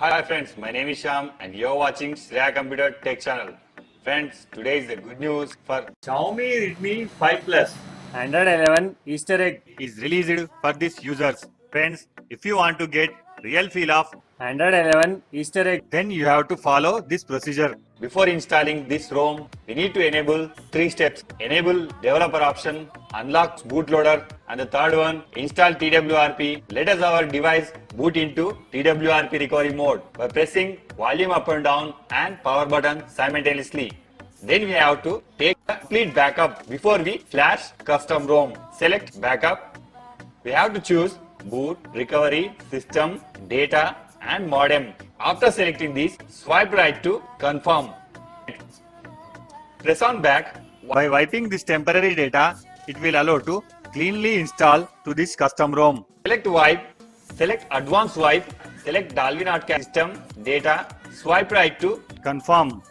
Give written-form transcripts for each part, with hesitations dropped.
Hi friends, my name is Shyam and you're watching Shreya Computer Tech Channel. Friends, today is the good news for XIOMI REDMI 5 Plus. Android 11 Easter egg Is released for these users. Friends, if you want to get real feel of, Android 11 Easter egg. then you have to follow this procedure. Before installing this ROM, we need to enable 3 steps. Enable developer option, unlock bootloader, and the third one, install TWRP. Let us our device boot into TWRP recovery mode by pressing volume up and down and power button simultaneously. Then we have to take a complete backup before we flash custom ROM. Select backup. We have to choose boot, recovery, system, data and modem. After selecting these, swipe right to confirm. Press on back. By wiping this temporary data, it will allow to cleanly install to this custom ROM. Select wipe, select advanced wipe, select Dolby Notcast system, data, swipe right to confirm.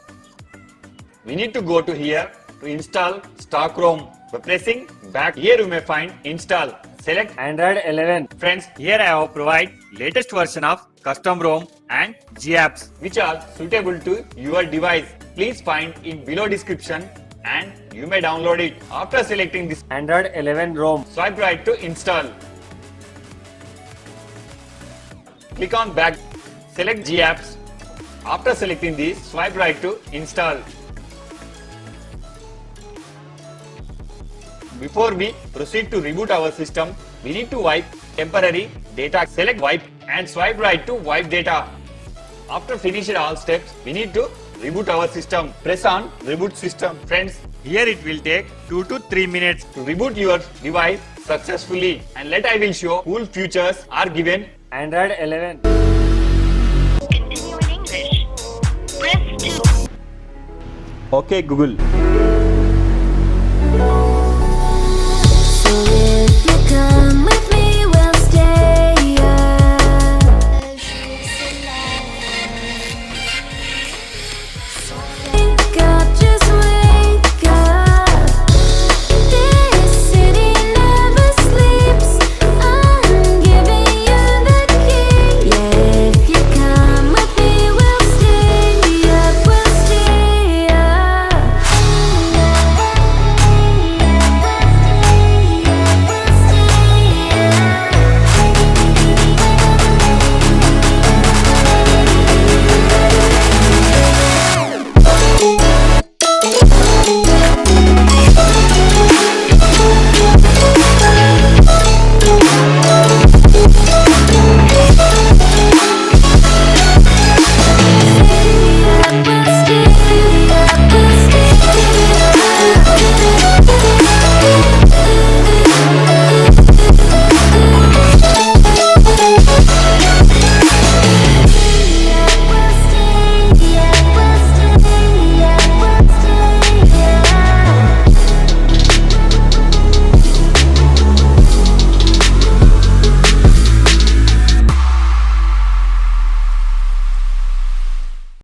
We need to go to here to install stock ROM. By pressing back, here you may find install. Select Android 11. Friends, here I have provide latest version of custom ROM and GApps which are suitable to your device. Please find in below description and you may download it. After selecting this Android 11 ROM. swipe right to install. Click on back, select GApps. After selecting these, swipe right to install. Before we proceed to reboot our system, we need to wipe temporary data. Select wipe and swipe right to wipe data. After finishing all steps, we need to reboot our system. Press on reboot system. Friends, here it will take 2 to 3 minutes to reboot your device successfully. And I will show cool features are given. Android 11. Continue in English. Press 2. Okay, Google. So if you come